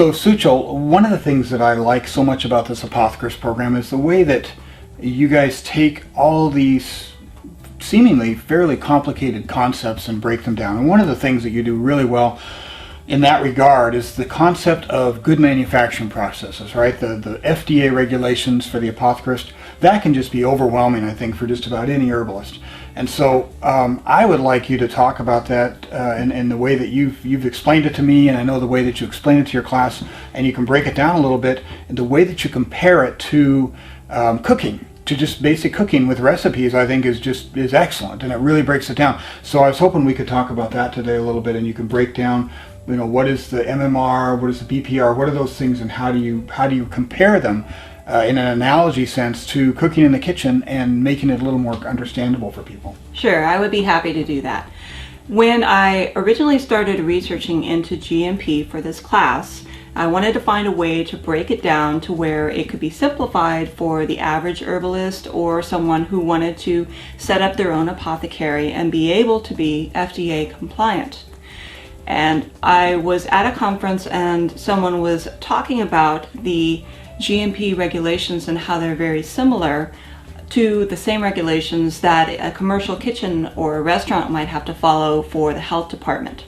So Suchil, one of the things that I like so much about this Apothecarist program is the way that you guys take all these seemingly fairly complicated concepts and break them down. And one of the things that you do really well in that regard is the concept of good manufacturing processes, right? The FDA regulations for the apothecarist, that can just be overwhelming, I think, for just about any herbalist. And so I would like you to talk about that in the way that you've explained it to me, and I know the way that you explain it to your class, and you can break it down a little bit, and the way that you compare it to cooking, to just basic cooking with recipes, I think is excellent, and it really breaks it down. So I was hoping we could talk about that today a little bit, and you can break down, what is the MMR, what is the BPR, what are those things, and how do you compare them in an analogy sense to cooking in the kitchen and making it a little more understandable for people. Sure, I would be happy to do that. When I originally started researching into GMP for this class, I wanted to find a way to break it down to where it could be simplified for the average herbalist or someone who wanted to set up their own apothecary and be able to be FDA compliant. And I was at a conference and someone was talking about the GMP regulations and how they're very similar to the same regulations that a commercial kitchen or a restaurant might have to follow for the health department.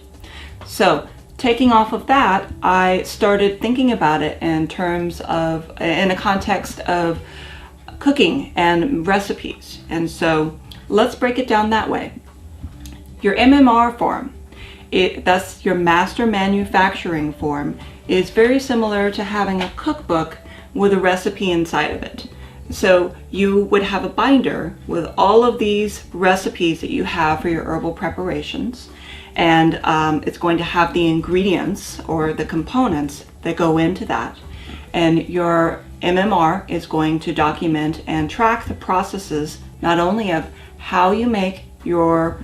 So taking off of that, I started thinking about it in a context of cooking and recipes. And so let's break it down that way. Your MMR form, that's your master manufacturing form, is very similar to having a cookbook with a recipe inside of it. So you would have a binder with all of these recipes that you have for your herbal preparations, and it's going to have the ingredients or the components that go into that. And your MMR is going to document and track the processes, not only of how you make your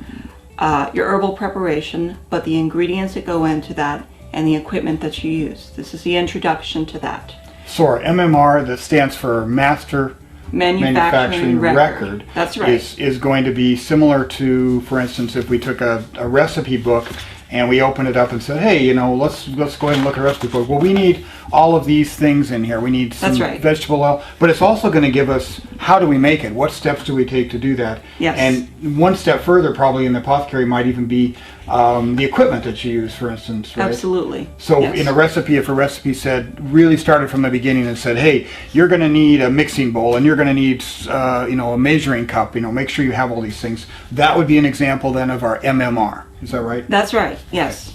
herbal preparation, but the ingredients that go into that and the equipment that you use. This is the introduction to that. So our MMR, that stands for Master Manufacturing Record. That's right. Is going to be similar to, for instance, if we took a recipe book and we opened it up and said, hey, let's go ahead and look at a recipe book. Well, we need all of these things in here. We need some vegetable oil, but it's also going to give us how do we make it? What steps do we take to do that? Yes. And one step further, probably in the apothecary, might even be the equipment that you use, for instance, right? Absolutely. So yes. In a recipe, if a recipe really started from the beginning and said, hey, you're going to need a mixing bowl and you're going to need a measuring cup, make sure you have all these things. That would be an example then of our MMR. Is that right? That's right, yes.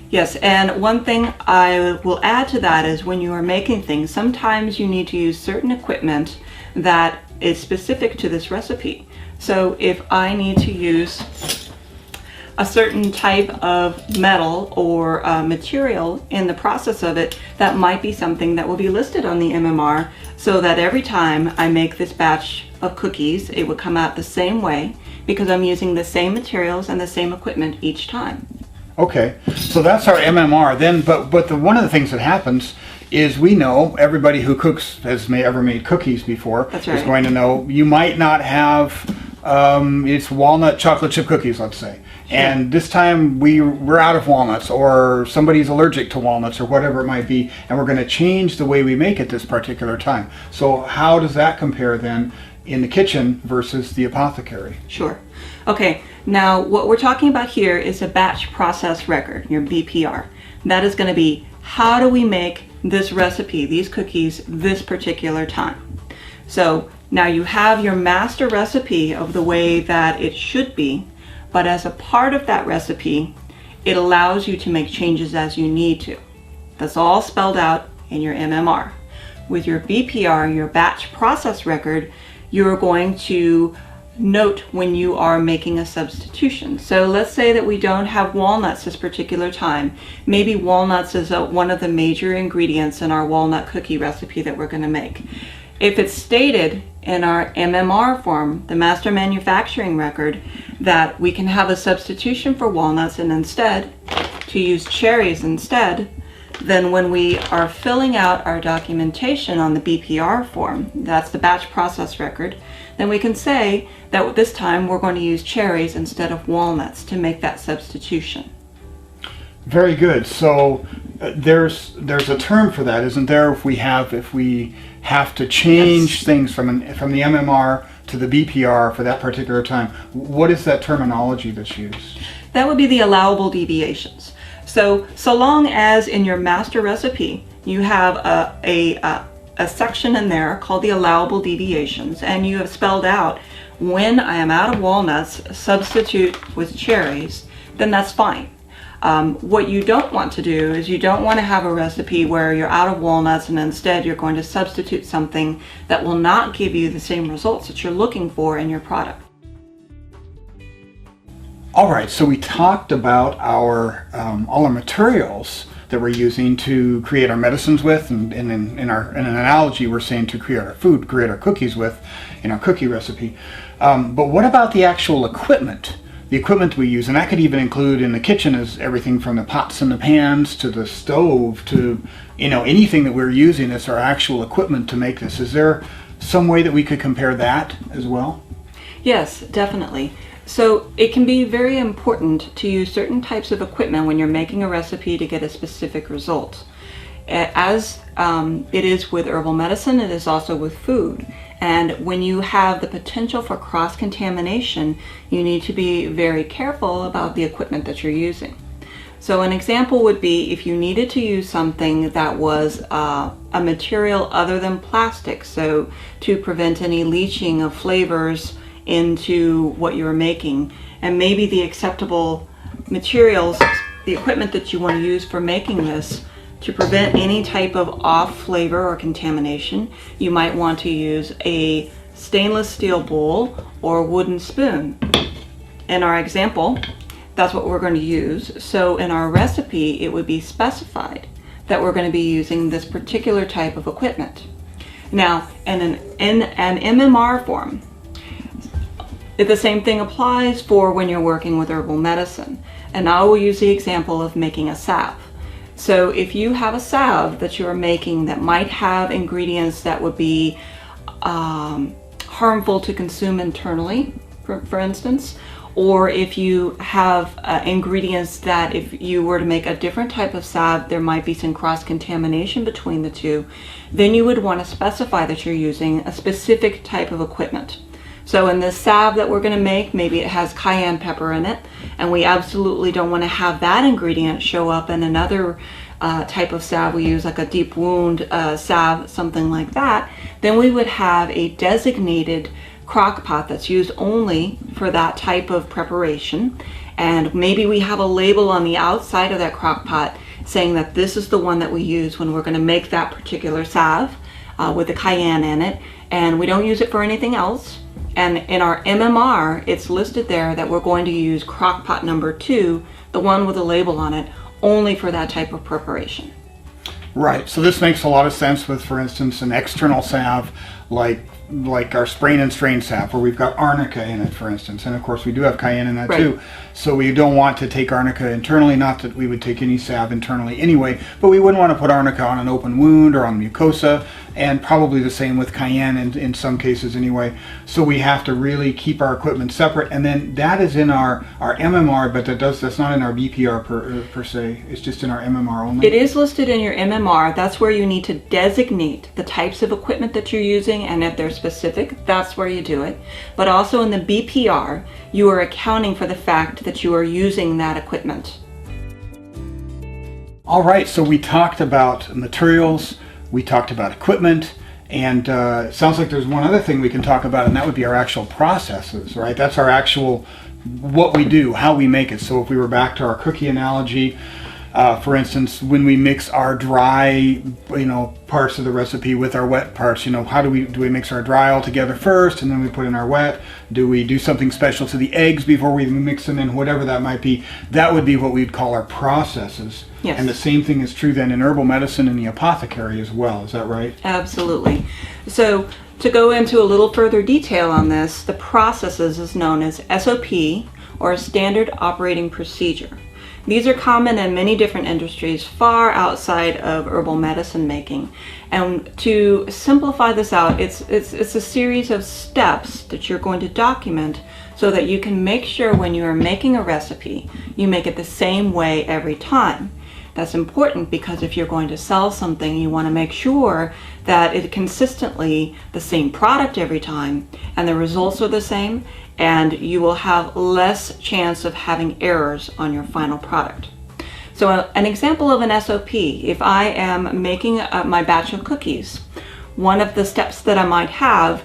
Yes, and one thing I will add to that is when you are making things, sometimes you need to use certain equipment that is specific to this recipe. So if I need to use a certain type of metal or material in the process of it, that might be something that will be listed on the MMR, so that every time I make this batch of cookies, it would come out the same way because I'm using the same materials and the same equipment each time. Okay, so that's our MMR. Then, but one of the things that happens is we know everybody who cooks ever made cookies before That's right. is going to know you might not have it's walnut chocolate chip cookies, let's say, and this time we're out of walnuts, or somebody's allergic to walnuts, or whatever it might be, and we're going to change the way we make it this particular time. So how does that compare then in the kitchen versus the apothecary? Sure. Okay, now what we're talking about here is a batch process record, your BPR. That is going to be, how do we make this recipe, these cookies, this particular time? So now you have your master recipe of the way that it should be, but as a part of that recipe, it allows you to make changes as you need to. That's all spelled out in your MMR. With your BPR, your batch process record, you're going to note when you are making a substitution. So let's say that we don't have walnuts this particular time. Maybe walnuts is one of the major ingredients in our walnut cookie recipe that we're going to make. If it's stated in our MMR form, the master manufacturing record, that we can have a substitution for walnuts and instead to use cherries instead, then when we are filling out our documentation on the BPR form, that's the batch process record, then we can say that this time we're going to use cherries instead of walnuts to make that substitution. Very good. So there's a term for that, isn't there? If we have to change Yes. things from the MMR to the BPR for that particular time, what is that terminology that's used? That would be the allowable deviations. So long as in your master recipe you have a section in there called the allowable deviations, and you have spelled out when I am out of walnuts, substitute with cherries, then that's fine. What you don't want to do is you don't want to have a recipe where you're out of walnuts and instead you're going to substitute something that will not give you the same results that you're looking for in your product. All right, so we talked about our all our materials that we're using to create our medicines with, and in an analogy we're saying to create our food, create our cookies with in our cookie recipe. But what about the actual equipment? The equipment we use, and that could even include in the kitchen is everything from the pots and the pans to the stove to anything that we're using as our actual equipment to make this. Is there some way that we could compare that as well? Yes, definitely. So it can be very important to use certain types of equipment when you're making a recipe to get a specific result. As it is with herbal medicine, it is also with food. And when you have the potential for cross-contamination, you need to be very careful about the equipment that you're using. So an example would be if you needed to use something that was a material other than plastic, so to prevent any leaching of flavors into what you're making, and maybe the acceptable materials, the equipment that you want to use for making this, to prevent any type of off flavor or contamination, you might want to use a stainless steel bowl or wooden spoon. In our example, that's what we're going to use. So in our recipe, it would be specified that we're going to be using this particular type of equipment. Now, in an MMR form, the same thing applies for when you're working with herbal medicine. And I will use the example of making a salve. So if you have a salve that you are making that might have ingredients that would be harmful to consume internally, for instance, or if you have ingredients that if you were to make a different type of salve, there might be some cross-contamination between the two, then you would want to specify that you're using a specific type of equipment. So in this salve that we're going to make, maybe it has cayenne pepper in it, and we absolutely don't want to have that ingredient show up in another type of salve we use, like a deep wound salve, something like that. Then we would have a designated crock pot that's used only for that type of preparation, and maybe we have a label on the outside of that crock pot saying that this is the one that we use when we're going to make that particular salve with the cayenne in it, and we don't use it for anything else. And in our MMR, it's listed there that we're going to use crock pot number 2, the one with a label on it, only for that type of preparation. Right, so this makes a lot of sense with, for instance, an external salve like our sprain and strain salve, where we've got arnica in it, for instance, and of course we do have cayenne in that Right. too. So we don't want to take arnica internally, not that we would take any salve internally anyway, but we wouldn't want to put arnica on an open wound or on mucosa, and probably the same with cayenne in some cases anyway. So we have to really keep our equipment separate, and then that is in our MMR, but that's not in our BPR per se. It's just in our MMR only. It is listed in your MMR. That's where you need to designate the types of equipment that you're using, and if they're specific, that's where you do it. But also in the BPR, you are accounting for the fact that you are using that equipment. All right, so we talked about materials, we talked about equipment, and it sounds like there's one other thing we can talk about, and that would be our actual processes, right? That's our actual, what we do, how we make it. So if we were back to our cookie analogy, for instance, when we mix our dry, parts of the recipe with our wet parts, how do we mix our dry all together first, and then we put in our wet? Do we do something special to the eggs before we mix them in? Whatever that might be, that would be what we'd call our processes. Yes. And the same thing is true then in herbal medicine and the apothecary as well. Is that right? Absolutely. So to go into a little further detail on this, the processes is known as SOP, or a standard operating procedure. These are common in many different industries far outside of herbal medicine making. And to simplify this out, it's a series of steps that you're going to document so that you can make sure when you are making a recipe, you make it the same way every time. That's important because if you're going to sell something, you want to make sure that it's consistently the same product every time and the results are the same, and you will have less chance of having errors on your final product. So an example of an SOP, if I am making my batch of cookies, one of the steps that I might have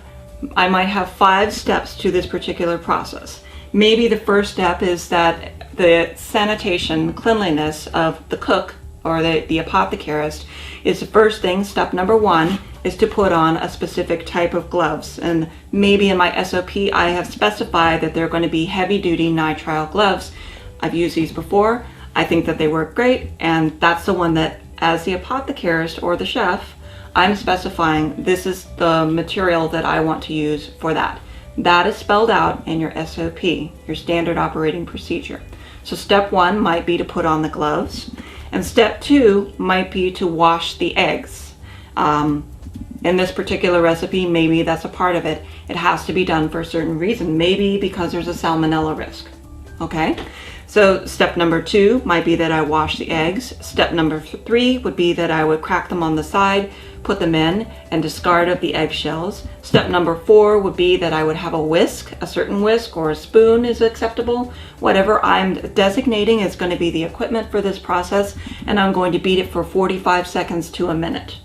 5 steps to this particular process. Maybe the first step is that the sanitation, cleanliness of the cook or the apothecarist is the first thing. Step number 1 is to put on a specific type of gloves. And maybe in my SOP, I have specified that they're going to be heavy-duty nitrile gloves. I've used these before. I think that they work great, and that's the one that, as the apothecarist or the chef, I'm specifying this is the material that I want to use for that. That is spelled out in your SOP, your standard operating procedure. So step 1 might be to put on the gloves, and step 2 might be to wash the eggs. In this particular recipe, maybe that's a part of it. It has to be done for a certain reason, maybe because there's a salmonella risk. Okay? So step number 2 might be that I wash the eggs. Step number 3 would be that I would crack them on the side, put them in, and discard of the eggshells. Step number 4 would be that I would have a whisk, a certain whisk or a spoon is acceptable. Whatever I'm designating is going to be the equipment for this process, and I'm going to beat it for 45 seconds to a minute.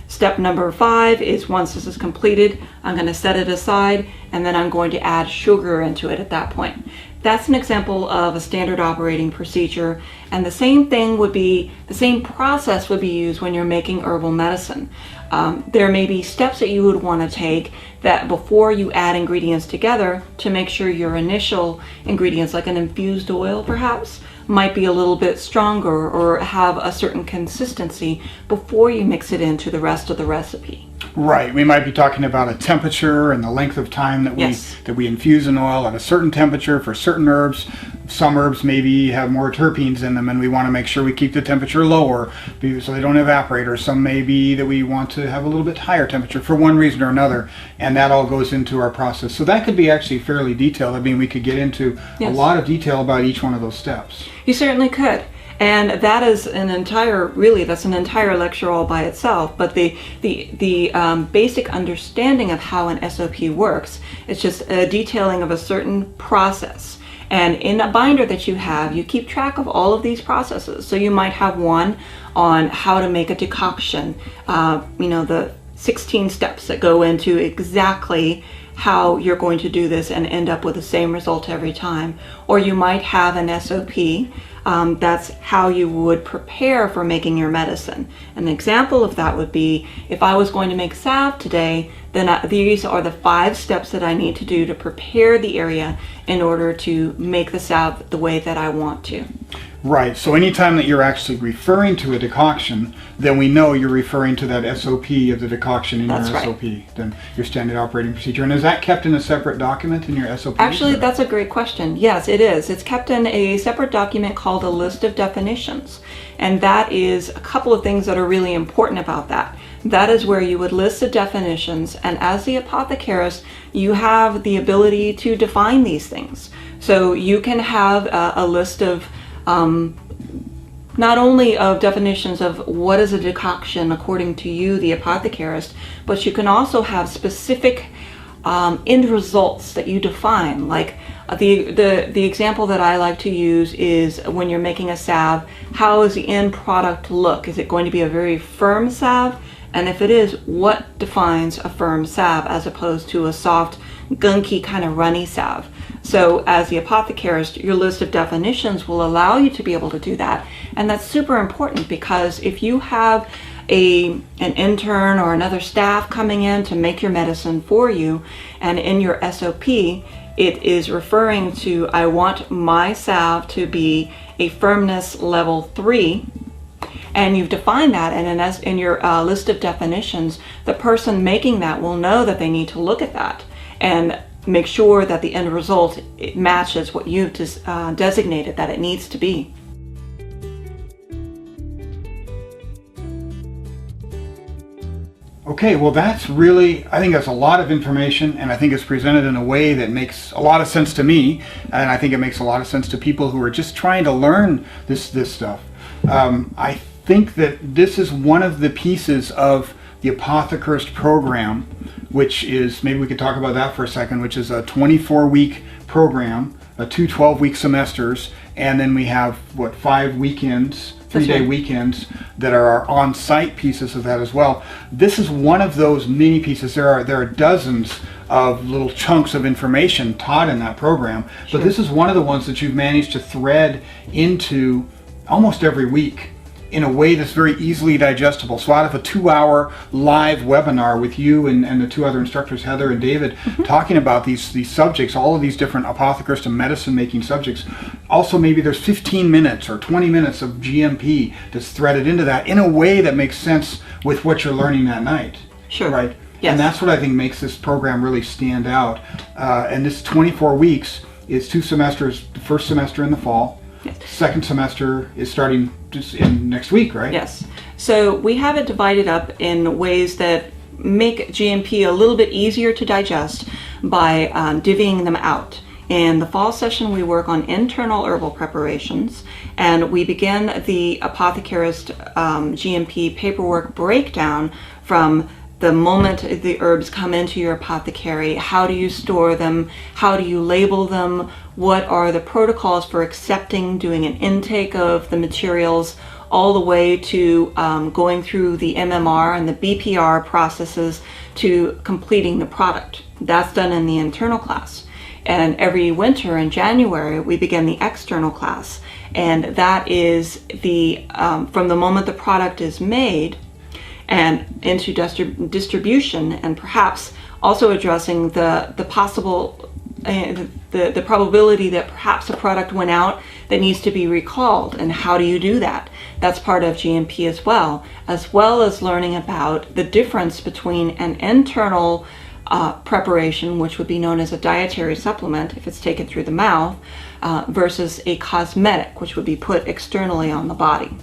Step number 5 is once this is completed, I'm going to set it aside, and then I'm going to add sugar into it at that point. That's an example of a standard operating procedure, and the same process would be used when you're making herbal medicine. There may be steps that you would want to take that before you add ingredients together to make sure your initial ingredients, like an infused oil perhaps, might be a little bit stronger or have a certain consistency before you mix it into the rest of the recipe. Right. We might be talking about a temperature and the length of time that we infuse an oil at a certain temperature for certain herbs. Some herbs maybe have more terpenes in them, and we want to make sure we keep the temperature lower so they don't evaporate. Or some may be that we want to have a little bit higher temperature for one reason or another, and that all goes into our process. So that could be actually fairly detailed. I mean, we could get into a lot of detail about each one of those steps. You certainly could. And that is an entire lecture all by itself. But the basic understanding of how an SOP works is just a detailing of a certain process. And in a binder that you have, you keep track of all of these processes. So you might have one on how to make a decoction, the 16 steps that go into exactly how you're going to do this and end up with the same result every time. Or you might have an SOP. That's how you would prepare for making your medicine. An example of that would be if I was going to make salve today, then these are the 5 steps that I need to do to prepare the area in order to make the salve the way that I want to. Right. So anytime that you're actually referring to a decoction, then we know you're referring to that SOP of the decoction in your SOP, then your standard operating procedure. And is that kept in a separate document in your SOP? Actually, that's a great question. Yes, it is. It's kept in a separate document called a list of definitions. And that is a couple of things that are really important about that. That is where you would list the definitions, and as the apothecarist, you have the ability to define these things. So you can have a list of not only of definitions of what is a decoction according to you, the apothecarist, but you can also have specific end results that you define. Like the example that I like to use is when you're making a salve, how does the end product look? Is it going to be a very firm salve? And if it is, what defines a firm salve as opposed to a soft, gunky, kind of runny salve? So as the apothecarist, your list of definitions will allow you to be able to do that. And that's super important because if you have an intern or another staff coming in to make your medicine for you, and in your SOP, it is referring to, I want my salve to be a firmness level 3, and you've defined that, and in your list of definitions, the person making that will know that they need to look at that and make sure that the end result matches what you've designated that it needs to be. Okay, well I think that's a lot of information, and I think it's presented in a way that makes a lot of sense to me, and I think it makes a lot of sense to people who are just trying to learn this stuff. I think that this is one of the pieces of the Apothecarist program, which is, maybe we could talk about that for a second, which is a 24-week program, two 12-week semesters, and then we have, 5 weekends, 3-day weekends that are our on-site pieces of that as well. This is one of those mini pieces. There are dozens of little chunks of information taught in that program, but this is one of the ones that you've managed to thread into almost every week in a way that's very easily digestible. So out of a 2-hour live webinar with you and the 2 other instructors, Heather and David, talking about these subjects, all of these different apothecarist and medicine making subjects, also maybe there's 15 minutes or 20 minutes of GMP that's threaded into that in a way that makes sense with what you're learning that night. Sure. Right? Yes. And that's what I think makes this program really stand out. And this 24 weeks is 2 semesters, the first semester in the fall. Yes. Second semester is starting just in next week, right? Yes. So we have it divided up in ways that make GMP a little bit easier to digest by divvying them out. In the fall session, we work on internal herbal preparations, and we begin the Apothecarist GMP paperwork breakdown from the moment the herbs come into your apothecary. How do you store them? How do you label them? What are the protocols for accepting, doing an intake of the materials, all the way to going through the MMR and the BPR processes to completing the product. That's done in the internal class. And every winter in January, we begin the external class. And that is the from the moment the product is made and into distribution, and perhaps also addressing the possible, the probability that perhaps a product went out that needs to be recalled, and how do you do that? That's part of GMP as well as learning about the difference between an internal preparation, which would be known as a dietary supplement if it's taken through the mouth, versus a cosmetic, which would be put externally on the body.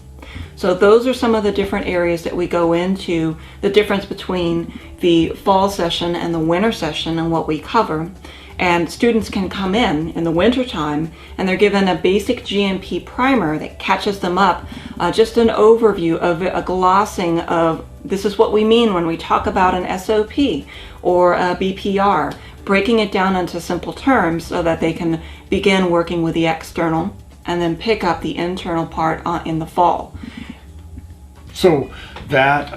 So those are some of the different areas that we go into, the difference between the fall session and the winter session and what we cover. And students can come in the winter time and they're given a basic GMP primer that catches them up, just an overview of a glossing of this is what we mean when we talk about an SOP or a BPR, breaking it down into simple terms so that they can begin working with the external and then pick up the internal part in the fall. So that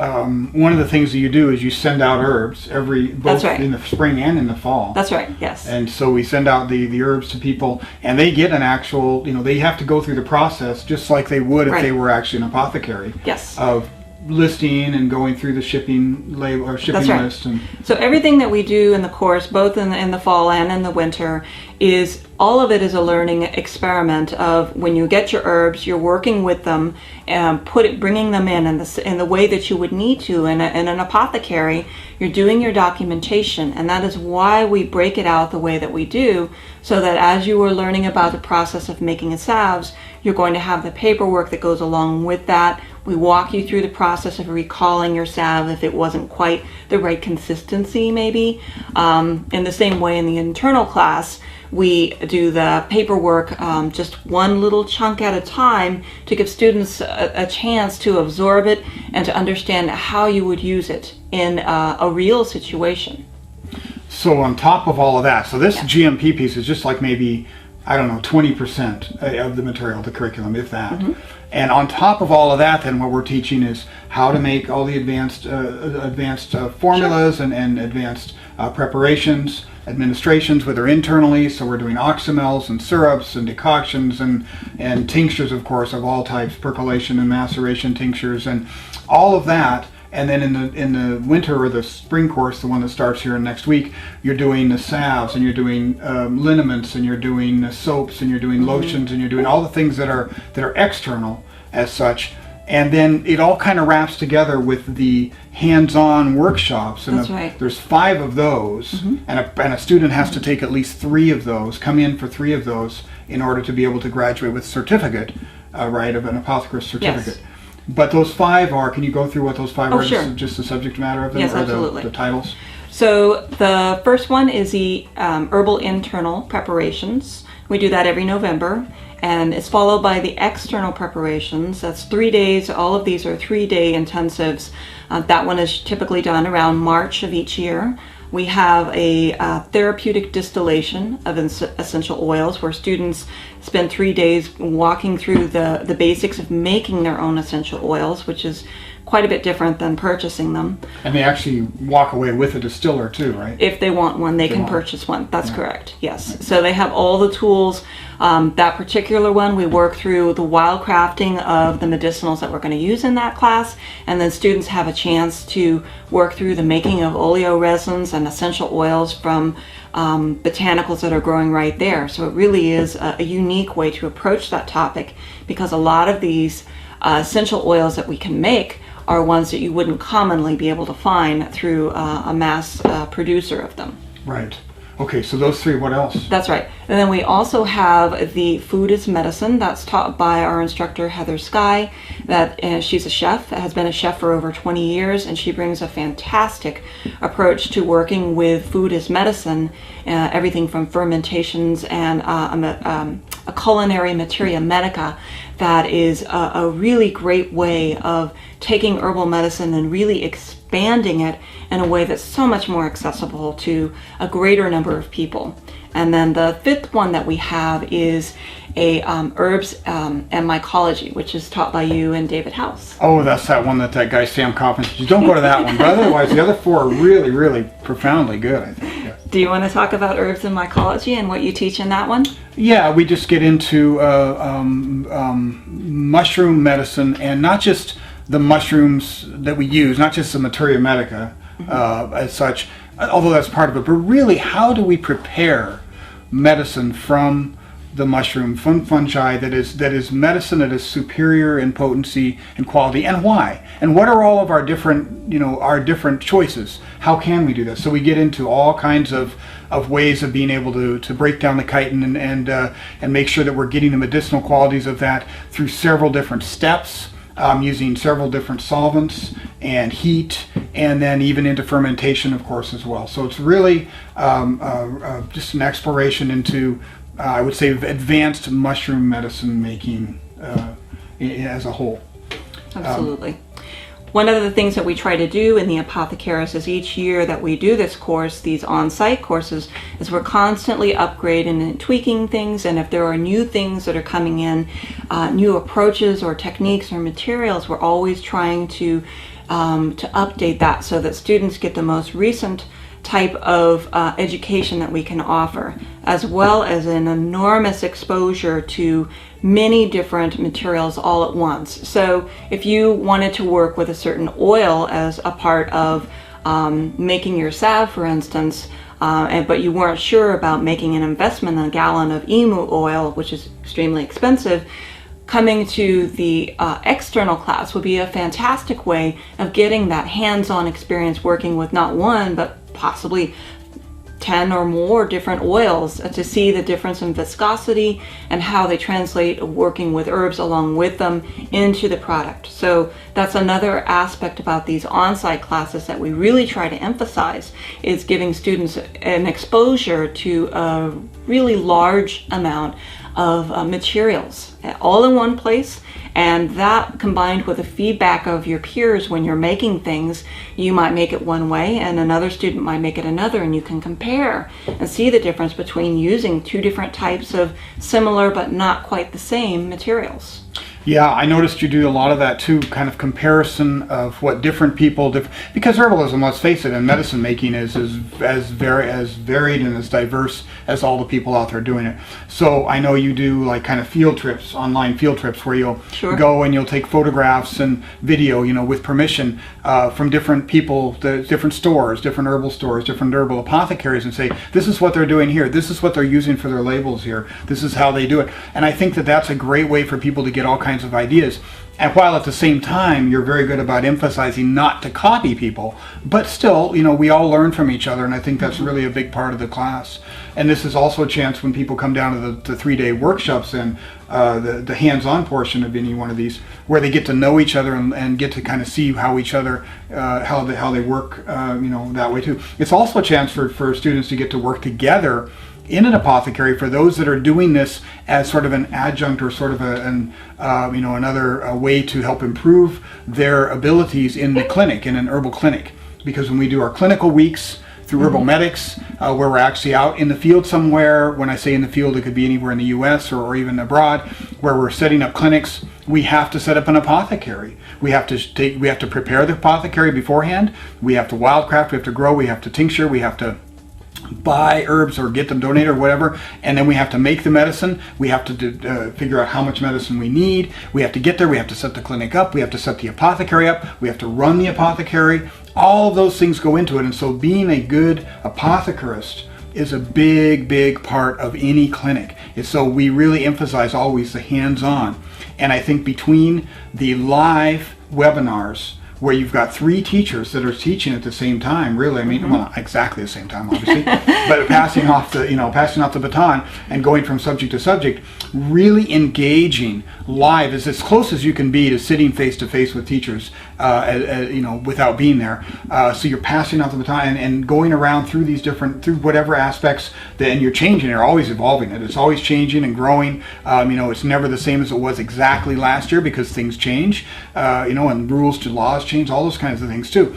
one of the things that you do is you send out herbs both in the spring and in the fall. That's right, yes. And so we send out the herbs to people, and they get an actual, they have to go through the process just like they would if they were actually an apothecary. Yes. Of listing and going through the shipping label or shipping list. And so everything that we do in the course, both in the fall and in the winter, is all of it is a learning experiment of when you get your herbs, you're working with them and bringing them in the way that you would need to. In an apothecary, you're doing your documentation, and that is why we break it out the way that we do, so that as you are learning about the process of making a salves, you're going to have the paperwork that goes along with that. We walk you through the process of recalling your salve if it wasn't quite the right consistency, maybe. In the same way in the internal class, we do the paperwork just one little chunk at a time to give students a chance to absorb it and to understand how you would use it in a real situation. So on top of all of that, so this GMP piece is just like maybe, 20% of the material, the curriculum, if that. Mm-hmm. And on top of all of that, then what we're teaching is how to make all the advanced formulas and advanced preparations, administrations, whether internally. So we're doing oxymels and syrups and decoctions and tinctures, of course, of all types, percolation and maceration tinctures and all of that. And then in the winter or the spring course, the one that starts here next week, you're doing the salves and you're doing liniments and you're doing soaps and you're doing lotions and you're doing all the things that are external as such. And then it all kind of wraps together with the hands-on workshops. And there's 5 of those, and a student has to take at least 3 of those, come in for 3 of those in order to be able to graduate with certificate, of an apothecarist certificate. Yes. But those 5 are, can you go through what those 5 are? Sure. Just the subject matter of them? Yes, or absolutely. The titles? So the first one is the herbal internal preparations. We do that every November. and it's followed by the external preparations. That's 3 days. All of these are 3-day intensives. That one is typically done around March of each year. We have a therapeutic distillation of essential oils where students spend 3 days walking through the basics of making their own essential oils, which is quite a bit different than purchasing them. And they actually walk away with a distiller too, right? If they want one, they can purchase one. That's correct, yes. So they have all the tools. That particular one, we work through the wild crafting of the medicinals that we're going to use in that class, and then students have a chance to work through the making of oleoresins and essential oils from botanicals that are growing right there. So it really is a unique way to approach that topic, because a lot of these essential oils that we can make are ones that you wouldn't commonly be able to find through a mass producer of them. Right. Okay, so those three, what else? That's right. And then we also have the Food is Medicine. That's taught by our instructor, Heather Skye. She's a chef, has been a chef for over 20 years, and she brings a fantastic approach to working with food as medicine, everything from fermentations and a culinary materia medica that is a really great way of taking herbal medicine and really expanding it in a way that's so much more accessible to a greater number of people. And then the fifth one that we have is a herbs and mycology, which is taught by you and David House. Oh, that's that one that guy Sam Coffman said. Don't go to that one, but otherwise the other four are really, really profoundly good, I think. Yeah. Do you want to talk about herbs and mycology and what you teach in that one? Yeah, we just get into mushroom medicine, and not just the mushrooms that we use, not just the materia medica as such, although that's part of it, but really how do we prepare medicine from the mushroom, from fungi that is medicine that is superior in potency and quality, and why? And what are all of our different choices? How can we do this? So we get into all kinds of ways of being able to break down the chitin and make sure that we're getting the medicinal qualities of that through several different steps. Using several different solvents and heat, and then even into fermentation, of course, as well. So it's really just an exploration into, I would say, advanced mushroom medicine making as a whole. Absolutely. One of the things that we try to do in the Apothecarist is each year that we do this course, these on-site courses, is we're constantly upgrading and tweaking things, and if there are new things that are coming in, new approaches or techniques or materials, we're always trying to update that so that students get the most recent type of education that we can offer, as well as an enormous exposure to many different materials all at once. So if you wanted to work with a certain oil as a part of making your salve, for instance, but you weren't sure about making an investment in a gallon of emu oil, which is extremely expensive, coming to the external class would be a fantastic way of getting that hands-on experience working with not one, but possibly 10 or more different oils to see the difference in viscosity and how they translate working with herbs along with them into the product. So that's another aspect about these on-site classes that we really try to emphasize, is giving students an exposure to a really large amount of materials all in one place, and that combined with the feedback of your peers when you're making things, you might make it one way and another student might make it another, and you can compare and see the difference between using two different types of similar but not quite the same materials. Yeah, I noticed you do a lot of that too, kind of comparison of what different people do, because herbalism, let's face it, and medicine making is as varied and as diverse as all the people out there doing it. So I know you do like kind of field trips, online field trips, where you'll go and you'll take photographs and video, with permission from different people, different stores, different herbal stores, different herbal apothecaries, and say, this is what they're doing here, this is what they're using for their labels here, this is how they do it. And I think that that's a great way for people to get all kinds of ideas. And while at the same time you're very good about emphasizing not to copy people, but still, we all learn from each other, and I think that's really a big part of the class. And this is also a chance when people come down to the 3-day workshops and the hands-on portion of any one of these, where they get to know each other and get to kind of see how each other, how they work, that way too. It's also a chance for students to get to work together in an apothecary for those that are doing this as sort of an adjunct or sort of another way to help improve their abilities in the clinic, in an herbal clinic. Because when we do our clinical weeks through Herbal Medics, where we're actually out in the field somewhere, when I say in the field, it could be anywhere in the US or even abroad, where we're setting up clinics, we have to set up an apothecary. We have to prepare the apothecary beforehand. We have to wildcraft, we have to grow, we have to tincture, we have to buy herbs or get them donated or whatever, and then we have to make the medicine. We have to figure out how much medicine we need. We have to get there. We have to set the clinic up. We have to set the apothecary up. We have to run the apothecary. All of those things go into it, and so being a good apothecarist is a big part of any clinic. And so we really emphasize always the hands-on, and I think between the live webinars where you've got 3 teachers that are teaching at the same time, really, well, not exactly the same time, obviously, but passing off the baton and going from subject to subject, really engaging live is as close as you can be to sitting face to face with teachers, without being there. So you're passing off the baton and going around through through whatever aspects, and you're changing it, you're always evolving it. It's always changing and growing. It's never the same as it was exactly last year because things change, and rules to laws change, all those kinds of things too.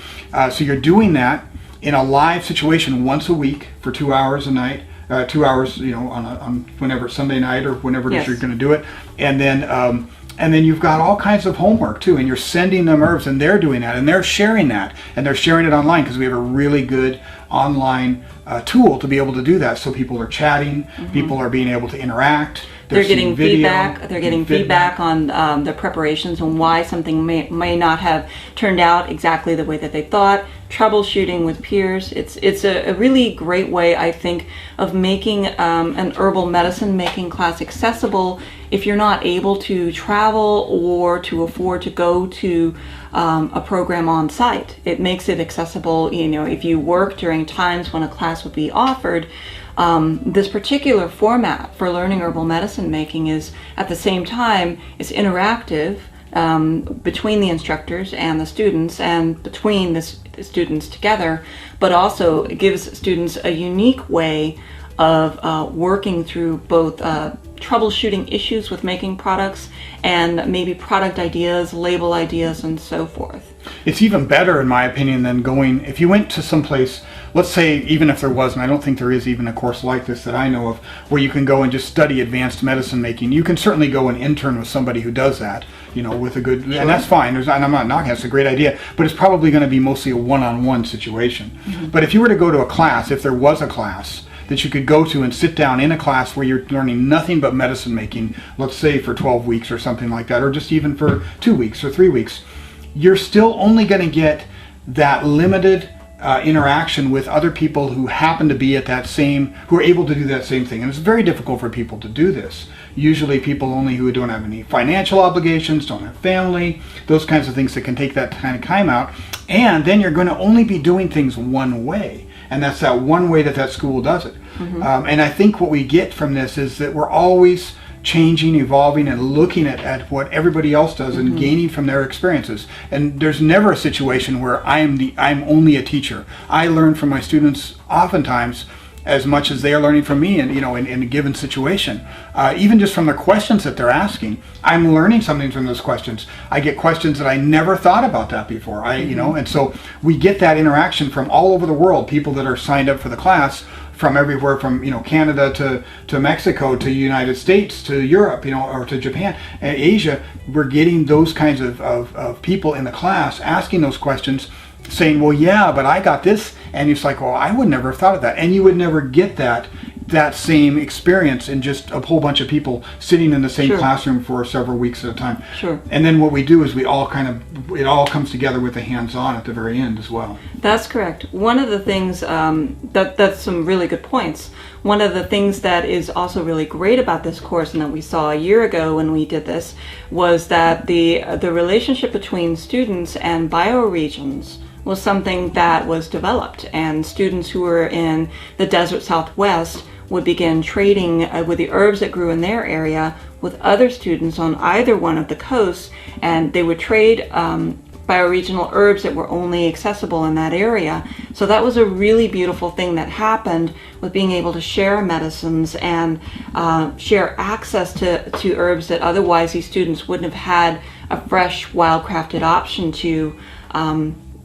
So you're doing that in a live situation once a week for 2 hours a night, 2 hours, on whenever Sunday night or whenever it is you're going to do it, and then you've got all kinds of homework too, and you're sending them herbs, and they're doing that, and they're sharing that, and they're sharing it online because we have a really good online tool to be able to do that. So people are chatting, people are being able to interact. They're getting feedback. They're getting feedback on the preparations and why something may not have turned out exactly the way that they thought. Troubleshooting with peers. It's a really great way, I think, of making an herbal medicine making class accessible if you're not able to travel or to afford to go to a program on site. It makes it accessible. If you work during times when a class would be offered. This particular format for learning herbal medicine making is, at the same time, it's interactive between the instructors and the students, and between the students together, but also it gives students a unique way of working through both troubleshooting issues with making products and maybe product ideas, label ideas, and so forth. It's even better, in my opinion, than going, if you went to some place, let's say, even if there wasn't, I don't think there is even a course like this that I know of, where you can go and just study advanced medicine making. You can certainly go and intern with somebody who does that, with a good, and that's fine. And I'm not knocking, that's a great idea, but it's probably going to be mostly a one-on-one situation. But if you were to go to a class, if there was a class that you could go to and sit down in a class where you're learning nothing but medicine making, let's say for 12 weeks or something like that, or just even for 2 weeks or 3 weeks, you're still only going to get that limited interaction with other people who happen to be at who are able to do that same thing. And it's very difficult for people to do this. Usually people only who don't have any financial obligations, don't have family, those kinds of things that can take that kind of time out. And then you're going to only be doing things one way. And that's that one way that school does it. And I think what we get from this is that we're always changing, evolving, and looking at what everybody else does and gaining from their experiences. And there's never a situation where I'm only a teacher. I learn from my students oftentimes as much as they are learning from me, and in a given situation. Even just from the questions that they're asking, I'm learning something from those questions. I get questions that I never thought about that before. And so we get that interaction from all over the world. People that are signed up for the class from everywhere from Canada to Mexico to United States to Europe, or to Japan and Asia. We're getting those kinds of people in the class asking those questions, saying, well, yeah, but I got this. And it's like, well, I would never have thought of that. And you would never get that that same experience in just a whole bunch of people sitting in the same classroom for several weeks at a time. Sure. And then what we do is it all comes together with the hands-on at the very end as well. That's correct. One of the things, that's some really good points. One of the things that is also really great about this course, and that we saw a year ago when we did this, was that the relationship between students and bioregions was something that was developed, and students who were in the desert Southwest would begin trading with the herbs that grew in their area with other students on either one of the coasts, and they would trade bioregional herbs that were only accessible in that area. So that was a really beautiful thing that happened with being able to share medicines and share access to herbs that otherwise these students wouldn't have had a fresh, wild-crafted option to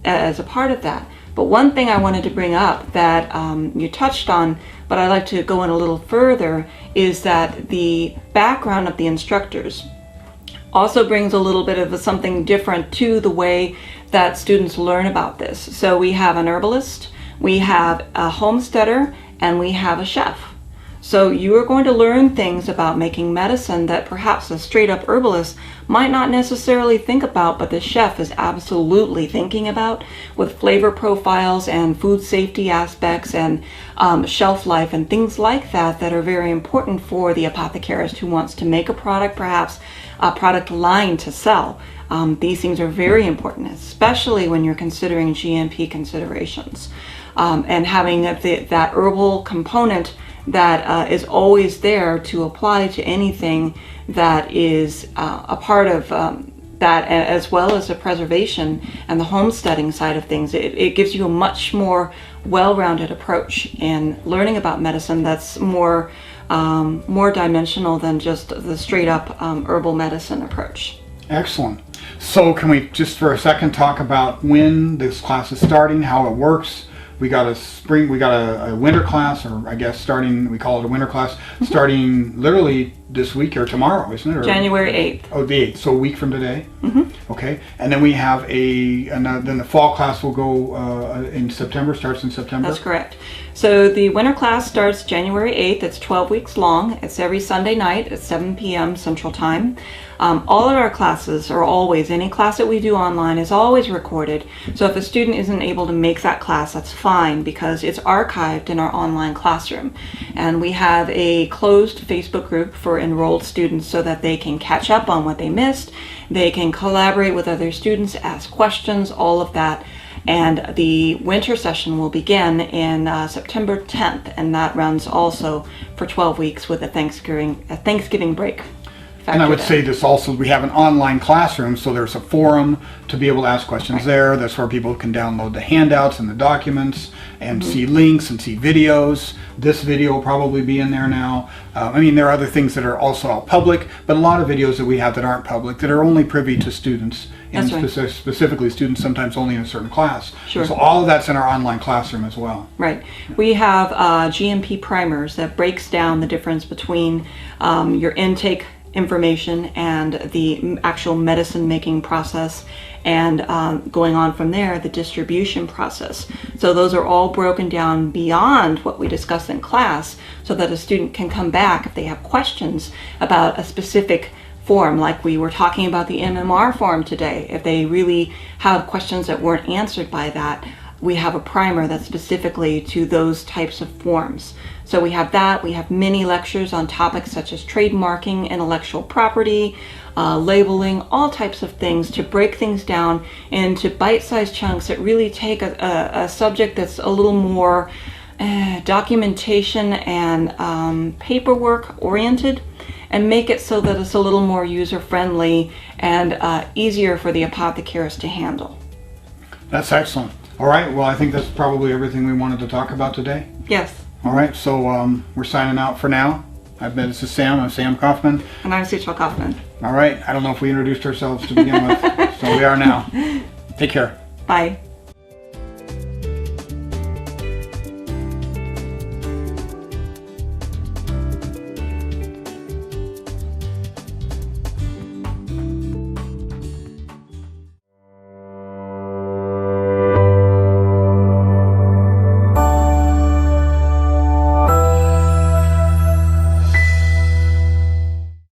as a part of that. But one thing I wanted to bring up that you touched on, but I'd like to go in a little further, is that the background of the instructors also brings a little bit of something different to the way that students learn about this. So we have an herbalist, we have a homesteader, and we have a chef. So you are going to learn things about making medicine that perhaps a straight up herbalist might not necessarily think about, but the chef is absolutely thinking about, with flavor profiles and food safety aspects and shelf life and things like that that are very important for the apothecarist who wants to make a product, perhaps a product line to sell. These things are very important, especially when you're considering GMP considerations. And having that herbal component that is always there to apply to anything that is a part of that, as well as the preservation and the homesteading side of things. It gives you a much more well-rounded approach in learning about medicine that's more dimensional than just the straight-up herbal medicine approach. Excellent. So can we just for a second talk about when this class is starting, how it works? We got a winter class, or I guess we call it a winter class, starting literally this week or tomorrow, isn't it? Or January 8th. Oh, the 8th, so a week from today? Mm-hmm. Okay, and then we have then the fall class will go in September, starts in September? That's correct. So the winter class starts January 8th, it's 12 weeks long, it's every Sunday night at 7 p.m. Central Time. All of our classes are always, any class that we do online is always recorded. So if a student isn't able to make that class, that's fine, because it's archived in our online classroom. And we have a closed Facebook group for enrolled students so that they can catch up on what they missed. They can collaborate with other students, ask questions, all of that. And the winter session will begin in September 10th, and that runs also for 12 weeks with a Thanksgiving break. And I would say this also, we have an online classroom, so there's a forum to be able to ask questions there. That's where people can download the handouts and the documents and see links and see videos. This video will probably be in there now. I mean, there are other things that are also all public, but a lot of videos that we have that aren't public, that are only privy to students, and specifically students sometimes only in a certain class. Sure. So all of that's in our online classroom as well. Right. We have GMP primers that breaks down the difference between your intake information and the actual medicine making process, and going on from there, the distribution process. So those are all broken down beyond what we discuss in class, so that a student can come back if they have questions about a specific form, like we were talking about the MMR form today. If they really have questions that weren't answered by that, we have a primer that's specifically to those types of forms. So we have that. We have mini lectures on topics such as trademarking, intellectual property, labeling, all types of things to break things down into bite-sized chunks that really take a subject that's a little more documentation and paperwork oriented, and make it so that it's a little more user-friendly and easier for the apothecarist to handle. That's excellent. All right, well, I think that's probably everything we wanted to talk about today. Yes. All right, so we're signing out for now. This is Sam. I'm Sam Coffman. And I'm Suchil Coffman. All right, I don't know if we introduced ourselves to begin with, so we are now. Take care. Bye.